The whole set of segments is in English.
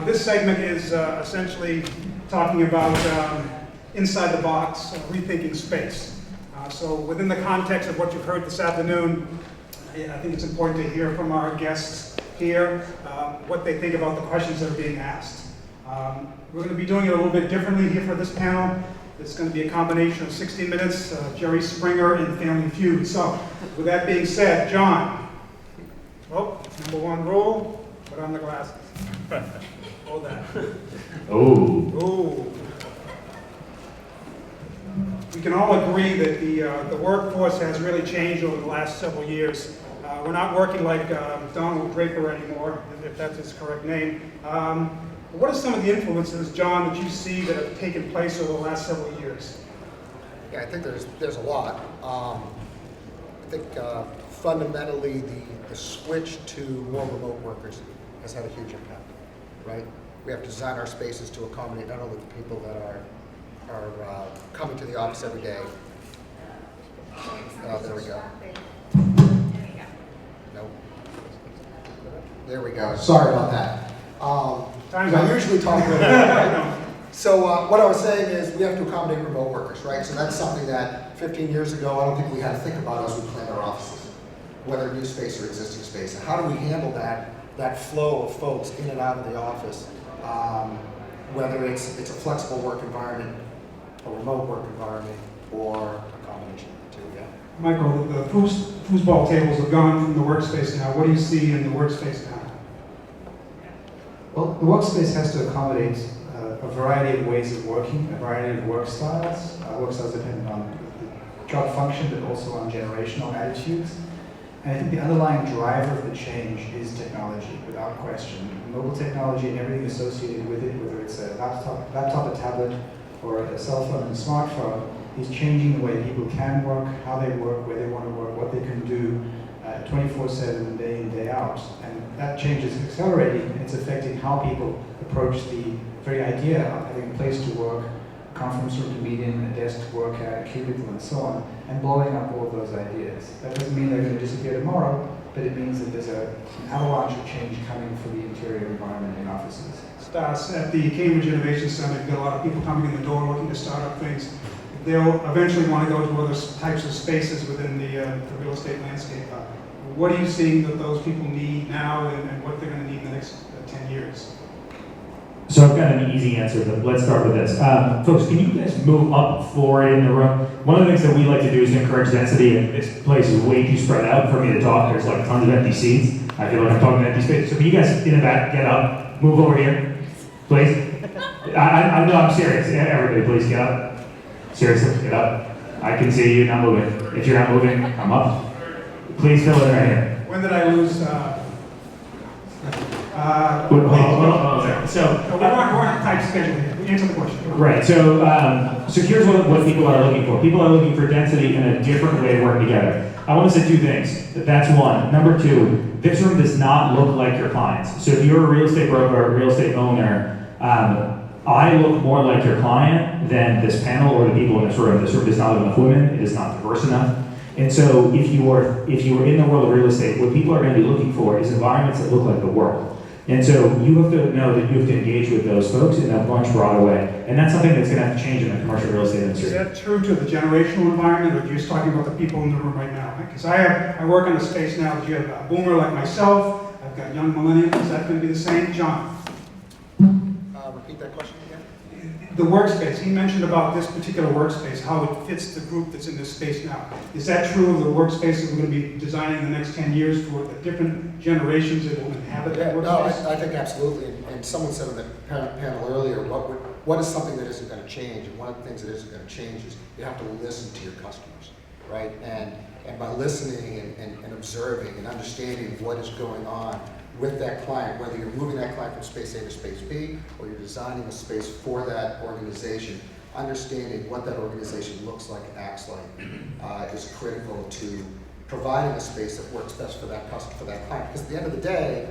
This segment is essentially talking about inside the box, rethinking space. So within the context of what you've heard this afternoon, I think it's important to hear from our guests here what they think about the questions that are being asked. We're going to be doing it a little bit differently here for this panel. It's going to be a combination of 60 Minutes, Jerry Springer, and Family Feud. So with that being said, John, number one rule, put on the glasses. Hold that. Ooh. We can all agree that the workforce has really changed over the last several years. We're not working like Donald Draper anymore, if that's his correct name. What are some of the influences, John, that you see that have taken place over the last several years? Yeah, I think there's a lot. I think fundamentally the switch to more remote workers has had a huge impact, right? We have to design our spaces to accommodate not only the people that are coming to the office every day. There we go. Nope. There we go. Sorry about that. I usually talk about So what I was saying is we have to accommodate remote workers, right? So that's something that 15 years ago I don't think we had to think about as we planned our offices, whether new space or existing space. And how do we handle that flow of folks in and out of the office, whether it's a flexible work environment, a remote work environment, or a combination of the two, yeah. Michael, the foosball tables have gone from the workspace now. What do you see in the workspace now? Well, the workspace has to accommodate a variety of ways of working, a variety of work styles. Work styles depending on the job function, but also on generational attitudes. And I think the underlying driver of the change is technology, without question. Mobile technology and everything associated with it, whether it's a laptop, a tablet, or a cell phone and a smartphone, is changing the way people can work, how they work, where they want to work, what they can do 24/7, day in, day out. And that change is accelerating, and it's affecting how people approach the very idea of having a place to work, a conference room to meet in, a desk to work at, a cubicle, and so on, and blowing up all of those ideas. That doesn't mean they're going to disappear tomorrow, but it means that there's an avalanche of change coming for the interior environment in offices. Stas, at the Cambridge Innovation Center, you've got a lot of people coming in the door looking to start up things. They'll eventually want to go to other types of spaces within the real estate landscape. What are you seeing that those people need now and what they're going to need in the next 10 years? So I've got an easy answer, but let's start with this. Folks, can you guys move up forward in the room? One of the things that we like to do is to encourage density, and this place is way too spread out for me to talk. There's like tons of empty seats. I feel like I'm talking to empty space. So can you guys in the back get up, move over here, please? I'm serious. Everybody, please get up. Seriously, get up. I can see you not moving. If you're not moving, come up. Please fill in right here. When did I lose? So we're on tight schedule here. Answer the question. Right. So here's what people are looking for. People are looking for density and a different way of working together. I want to say two things. That's one. Number two, this room does not look like your clients. So if you're a real estate broker or a real estate owner, I look more like your client than this panel or the people in this room. This room does not have enough women. It is not diverse enough. And so if you are in the world of real estate, what people are going to be looking for is environments that look like the world. And so you have to know that you have to engage with those folks in a much broader way. And that's something that's going to have to change in the commercial real estate industry. Is that true to the generational environment, or are you just talking about the people in the room right now? Because I work in a space now that you have a boomer like myself, I've got young millennials. Is that going to be the same? John? Repeat that question again. The workspace, he mentioned about this particular workspace, how it fits the group that's in this space now. Is that true of the workspace that we're going to be designing in the next 10 years for the different generations that will inhabit that workspace? No, I think absolutely. And someone said on the panel earlier, what is something that isn't going to change? And one of the things that isn't going to change is you have to listen to your customers, right? And by listening and observing and understanding what is going on with that client, whether you're moving that client from space A to space B, or you're designing a space for that organization, understanding what that organization looks like, acts like, is critical to providing a space that works best for that customer, for that client. Because at the end of the day,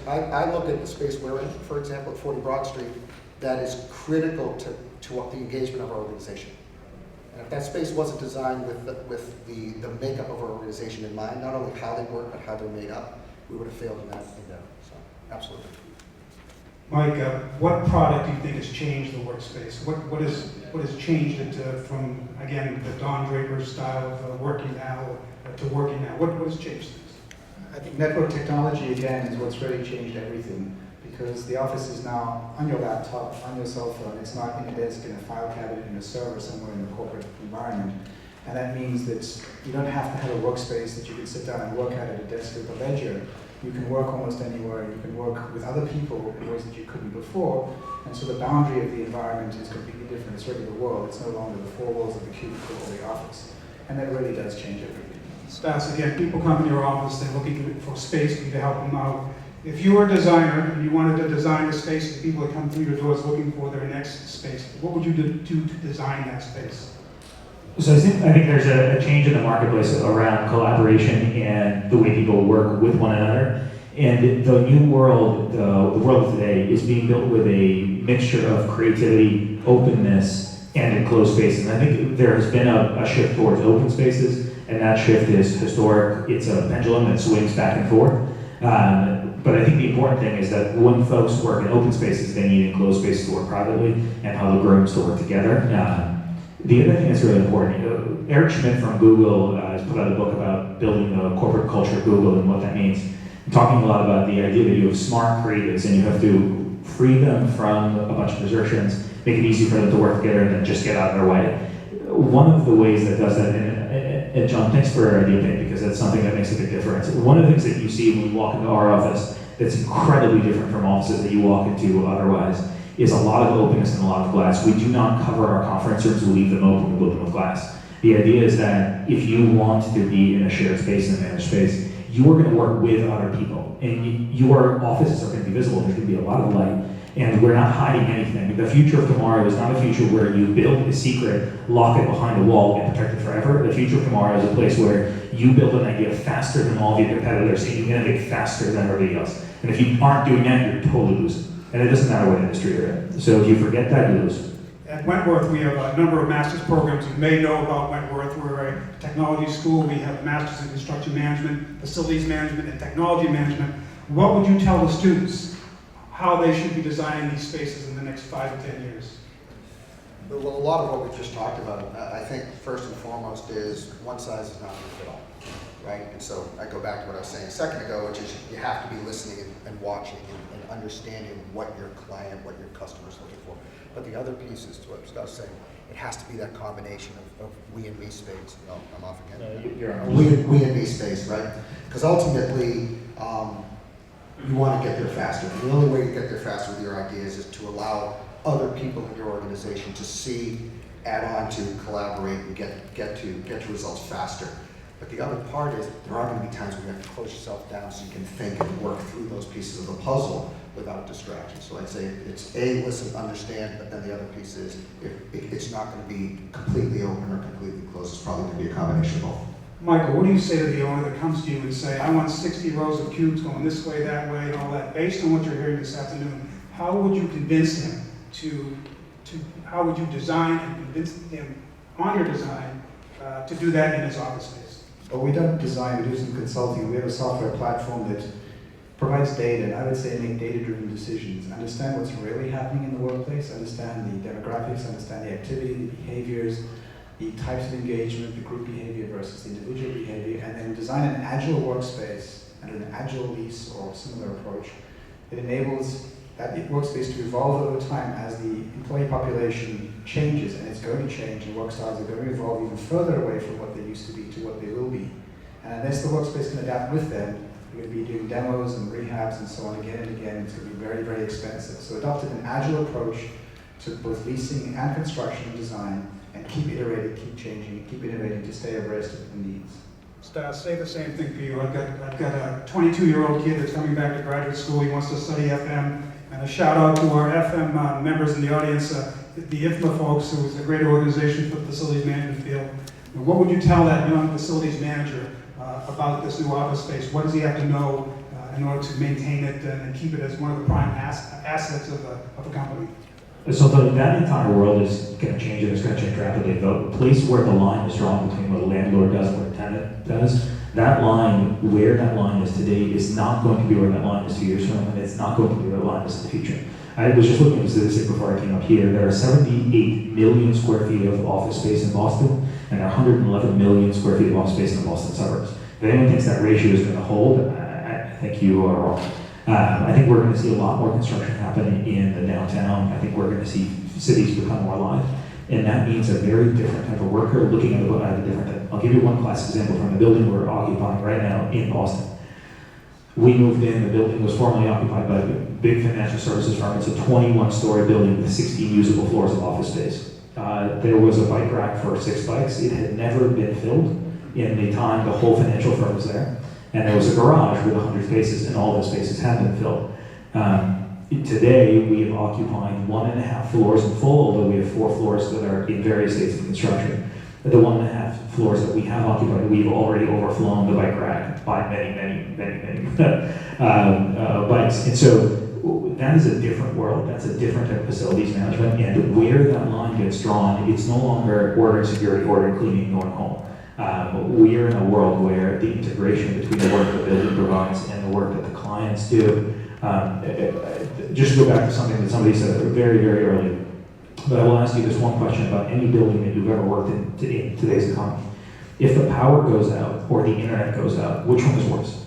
I look at the space we're in, for example, at 40 Broad Street, that is critical to the engagement of our organization. And if that space wasn't designed with the makeup of our organization in mind, not only how they work, but how they're made up, we would have failed in that endeavor. So, absolutely. Mike, what product do you think has changed the workspace? What has changed it from, again, the Don Draper style of working now to working now? What has changed things? I think network technology, again, is what's really changed everything, because the office is now on your laptop, on your cell phone. It's not in a desk, in a file cabinet, in a server somewhere in the corporate environment. And that means that you don't have to have a workspace that you can sit down and work at a desk with a ledger. You can work almost anywhere. You can work with other people in ways that you couldn't before. And so the boundary of the environment is completely different. It's really the world. It's no longer the four walls of the cubicle or the office. And that really does change everything. Stas, again, people come to your office, they're looking for space for you to help them out. If you were a designer and you wanted to design a space for people that come through your doors looking for their next space, what would you do to design that space? So I think there's a change in the marketplace around collaboration and the way people work with one another. And the new world, the world of today, is being built with a mixture of creativity, openness, and enclosed spaces. And I think there has been a shift towards open spaces, and that shift is historic. It's a pendulum that swings back and forth. But I think the important thing is that when folks work in open spaces, they need enclosed spaces to work privately and how the rooms to work together. The other thing that's really important, Eric Schmidt from Google has put out a book about building the corporate culture of Google and what that means. Talking a lot about the idea that you have smart creatives and you have to free them from a bunch of restrictions, make it easy for them to work together and then just get out of their way. One of the ways that does that, and John, thanks for IdeaPaint because that's something that makes a big difference. One of the things that you see when you walk into our office that's incredibly different from offices that you walk into otherwise is a lot of openness and a lot of glass. We do not cover our conference rooms, we leave them open, we build them with glass. The idea is that if you want to be in a shared space and a managed space, you are going to work with other people, and your offices are going to be visible. There's going to be a lot of light, and we're not hiding anything. The future of tomorrow is not a future where you build a secret, lock it behind a wall, and protect it forever. The future of tomorrow is a place where you build an idea faster than all of your competitors, and you innovate faster than everybody else. And if you aren't doing that, you're totally losing. And it doesn't matter what industry you're in. So if you forget that, you lose. At Wentworth, we have a number of master's programs. You may know about Wentworth. We're a technology school. We have masters in construction management, facilities management, and technology management. What would you tell the students how they should be designing these spaces in the next 5 to 10 years? Well, a lot of what we just talked about, I think first and foremost is one size is not going to fit all, right? And so I go back to what I was saying a second ago, which is you have to be listening and watching and understanding what your client, what your customer's looking for. But the other piece is, to what Stas was saying, it has to be that combination of we and me space. No, I'm off again. You're on. We and me space, right? Because ultimately, you want to get there faster. The only way to get there faster with your ideas is to allow other people in your organization to see, add on to, collaborate, and get to results faster. But the other part is there are going to be times when you have to close yourself down so you can think and work through those pieces of the puzzle without distraction. So I'd say it's A, listen, understand, but then the other piece is if it's not going to be completely open or completely closed, it's probably going to be a combination of both. Michael, what do you say to the owner that comes to you and say, I want 60 rows of cubes going this way, that way, and all that? Based on what you're hearing this afternoon, how would you convince him how would you design and convince him on your design to do that in his office space? But we don't design, we do some consulting. We have a software platform that provides data, and I would say make data-driven decisions. Understand what's really happening in the workplace, understand the demographics, understand the activity, the behaviors, the types of engagement, the group behavior versus the individual behavior, and then design an agile workspace and an agile lease or similar approach that enables that workspace to evolve over time as the employee population changes, and it's going to change, and work styles are going to evolve even further away from what they used to be to what they will be. And unless the workspace can adapt with them, we're going to be doing demos and rehabs and so on again and again. It's going to be very, very expensive. So adopted an agile approach to both leasing and construction and design, and keep iterating, keep changing, keep innovating to stay abreast of the needs. Stas, say the same thing for you. I've got a 22-year-old kid that's coming back to graduate school. He wants to study FM. And a shout out to our FM members in the audience, the IFMA folks, who is a great organization for the facilities management field. And what would you tell that young facilities manager about this new office space? What does he have to know in order to maintain it and keep it as one of the prime assets of a company? So that entire world is going to change, and it's going to change rapidly. The place where the line is drawn between what a landlord does and what a tenant does, that line, where that line is today, is not going to be where that line is 2 years from now, and it's not going to be where that line is in the future. I was just looking at the statistic before I came up here. There are 78 million square feet of office space in Boston, and there are 111 million square feet of office space in the Boston suburbs. If anyone thinks that ratio is going to hold, I think you are wrong. I think we're going to see a lot more construction happen in the downtown. I think we're going to see cities become more alive. And that means a very different type of worker looking at a different thing. I'll give you one classic example from the building we're occupying right now in Boston. We moved in, the building was formerly occupied by a big financial services firm. It's a 21-story building with 16 usable floors of office space. There was a bike rack for 6 bikes. It had never been filled in the time the whole financial firm was there. And there was a garage with 100 spaces, and all those spaces had been filled. Today, we have occupied 1.5 floors in full, although we have 4 floors that are in various states of construction. The 1.5 floors that we have occupied, we've already overflown the bike rack by many bikes. And so that is a different world. That's a different type of facilities management. And where that line gets drawn, it's no longer ordering security, ordering cleaning, going home. We are in a world where the integration between the work the building provides and the work that the clients do. Just to go back to something that somebody said very early, but I will ask you this one question about any building that you've ever worked in today's economy. If the power goes out or the internet goes out, which one is worse?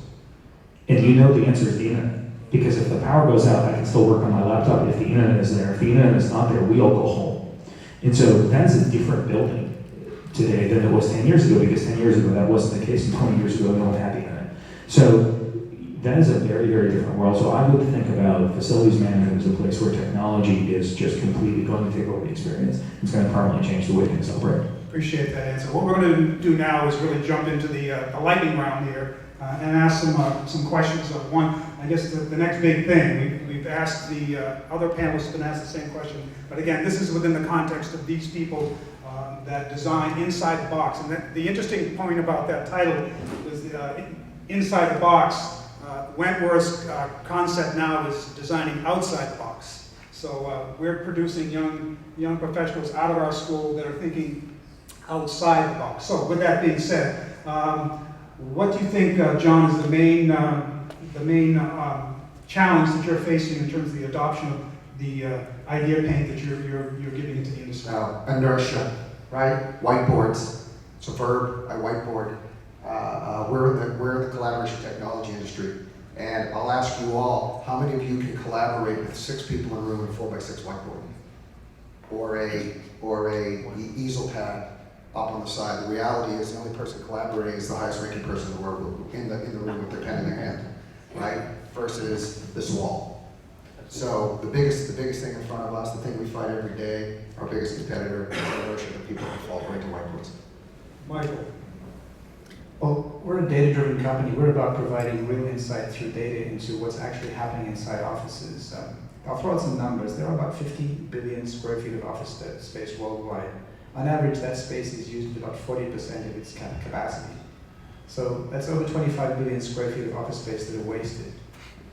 And you know the answer is the internet. Because if the power goes out, I can still work on my laptop if the internet is there. If the internet is not there, we all go home. And so that is a different building today than it was 10 years ago, because 10 years ago that wasn't the case, and 20 years ago no one had the internet. So that is a very different world. So I would think about facilities management as a place where technology is just completely going to take over the experience. It's going to permanently change the way things operate. Appreciate that answer. What we're going to do now is really jump into the lightning round here and ask some questions. One, I guess the next big thing, we've asked the other panelists have been asked the same question, but again, this is within the context of these people that design inside the box. And the interesting point about that title is inside the box. Wentworth's concept now is designing outside the box. So we're producing young professionals out of our school that are thinking outside the box. So with that being said, what do you think, John, is the main challenge that you're facing in terms of the adoption of the IdeaPaint that you're giving into the industry? Inertia, right? Whiteboards. It's a verb. I whiteboard. We're in the collaboration technology industry. And I'll ask you all, how many of you can collaborate with 6 people in a room in a 4x6 whiteboard? Or a easel pad up on the side. The reality is the only person collaborating is the highest ranking person in the world in the room with their pen in their hand, right? Versus this wall. So the biggest thing in front of us, the thing we fight every day, our biggest competitor is the notion that people can fall right to whiteboards. Michael. Well, we're a data-driven company. We're about providing real insight through data into what's actually happening inside offices. I'll throw out some numbers. There are about 50 billion square feet of office space worldwide. On average, that space is used about 40% of its capacity. So that's over 25 billion square feet of office space that are wasted.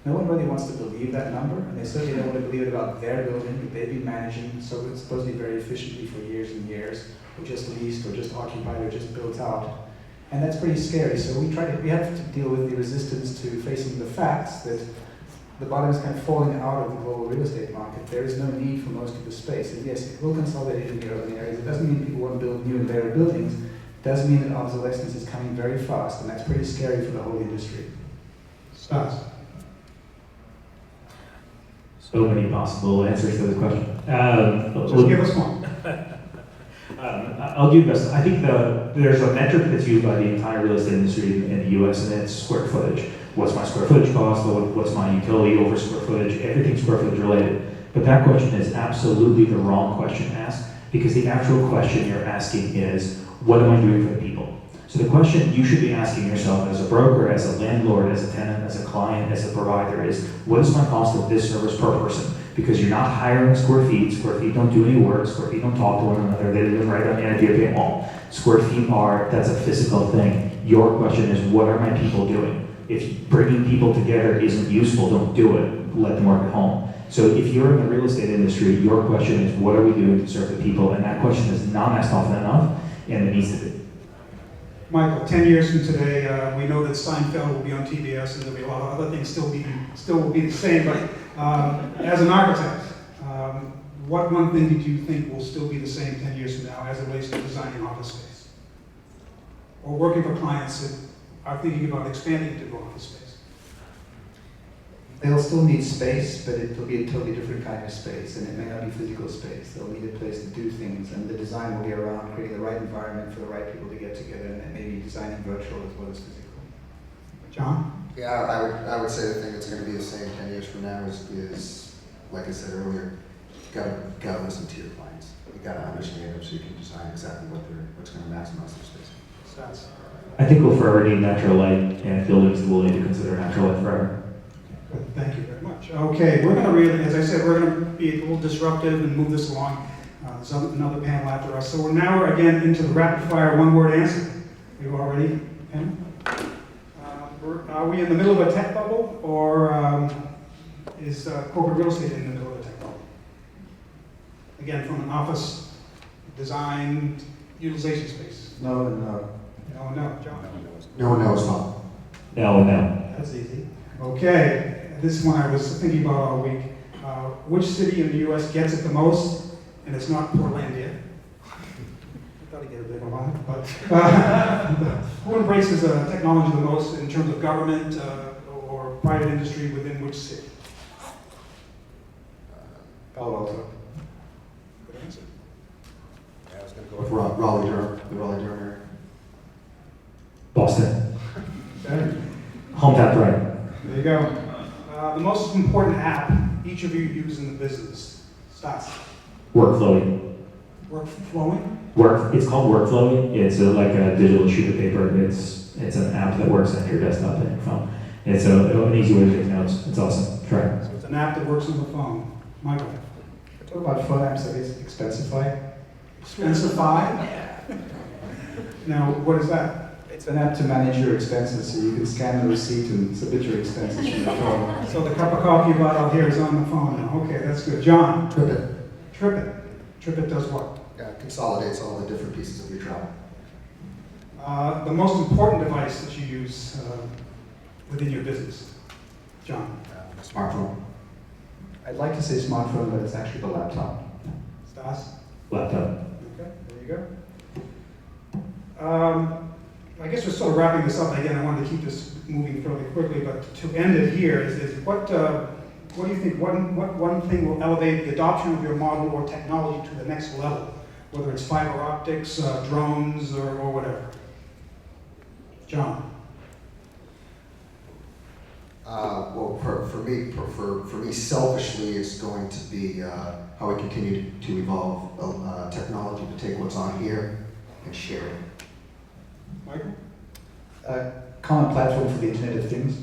No one really wants to believe that number, and they certainly don't want to believe it about their building that they've been managing so supposedly very efficiently for years and years, or just leased, or just occupied, or just built out. And that's pretty scary. So we have to deal with the resistance to facing the facts that the bottom is kind of falling out of the global real estate market. There is no need for most of the space. And yes, it will consolidate in the urban areas. It doesn't mean people want to build new and better buildings. It does mean that obsolescence is coming very fast, and that's pretty scary for the whole industry. Stas. So many possible answers to the question. Just give us one. I'll do best. I think there's a metric that's used by the entire real estate industry in the US, and it's square footage. What's my square footage cost? What's my utility over square footage? Everything's square footage related. But that question is absolutely the wrong question to ask, because the actual question you're asking is, what am I doing for the people? So the question you should be asking yourself as a broker, as a landlord, as a tenant, as a client, as a provider is, what is my cost of this service per person? Because you're not hiring square feet don't do any work, square feet don't talk to one another, they live right on the IdeaPaint wall. Square feet that's a physical thing. Your question is, what are my people doing? If bringing people together isn't useful, don't do it, let them work at home. So if you're in the real estate industry, your question is, what are we doing to serve the people? And that question is not asked often enough, and it needs to be. Michael, 10 years from today, we know that Seinfeld will be on TBS and there'll be a lot of other things still will be the same, but as an architect, what one thing did you think will still be the same 10 years from now as it relates to designing office space? Or working for clients that are thinking about expanding into office space? They'll still need space, but it'll be a totally different kind of space, and it may not be physical space. They'll need a place to do things, and the design will be around creating the right environment for the right people to get together, and maybe designing virtual as well as physical. John? Yeah, I would say the thing that's going to be the same 10 years from now is like I said earlier, you gotta listen to your clients. You gotta understand them so you can design exactly what's going to maximize their space. Stas? I think we'll forever need natural light, and buildings will need to consider natural light forever. Good, thank you very much. Okay, we're going to really, as I said, we're going to be a little disruptive and move this along. There's another panel after us. So we're again into the rapid fire one-word answer. Are you all ready, Pam? Are we in the middle of a tech bubble, or is corporate real estate in the middle of a tech bubble? Again, from an office design utilization space. No. No, John. No, it's not. No. That's easy. Okay, this one I was thinking about all week. Which city in the U.S. gets it the most, and it's not Portlandia? I thought I'd get a bigger one, but who embraces technology the most in terms of government or private industry within which city? Palo Alto. Good answer. Yeah, I was going to go with Raleigh-Durham, the Raleigh-Durham area. Boston. Okay. Hometown pride. There you go. The most important app each of you use in the business. Stas. Workflowing. Workflowing? It's called Workflowing. It's like a digital sheet of paper. It's an app that works on your desktop and your phone. It's an easy way to take notes. It's awesome. Try it. So it's an app that works on the phone. Michael. Talk about phone apps, I guess, Expensify. Expensify? Now, what is that? It's an app to manage your expenses, so you can scan the receipt and submit your expenses from your phone. So the cup of coffee you bought out here is on the phone now. Okay, that's good. John? TripIt. TripIt. TripIt does what? Consolidates all the different pieces of your travel. The most important device that you use within your business. John? Smartphone. I'd like to say smartphone, but it's actually the laptop. Stas? Laptop. Okay, there you go. I guess we're sort of wrapping this up. Again, I wanted to keep this moving fairly quickly, but to end it here is what do you think, what one thing will elevate the adoption of your model or technology to the next level, whether it's fiber optics, drones, or whatever? John? Well, for me, selfishly, it's going to be how we continue to evolve technology to take what's on here and share it. Michael? Common platform for the Internet of Things.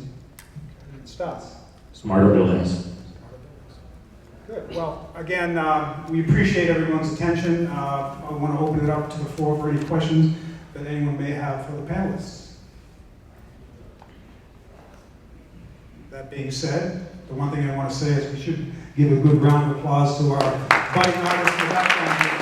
Stas? Smarter buildings. Good. Well, again, we appreciate everyone's attention. I want to open it up to the floor for any questions that anyone may have for the panelists. That being said, the one thing I want to say is we should give a good round of applause to our inviting artists for that.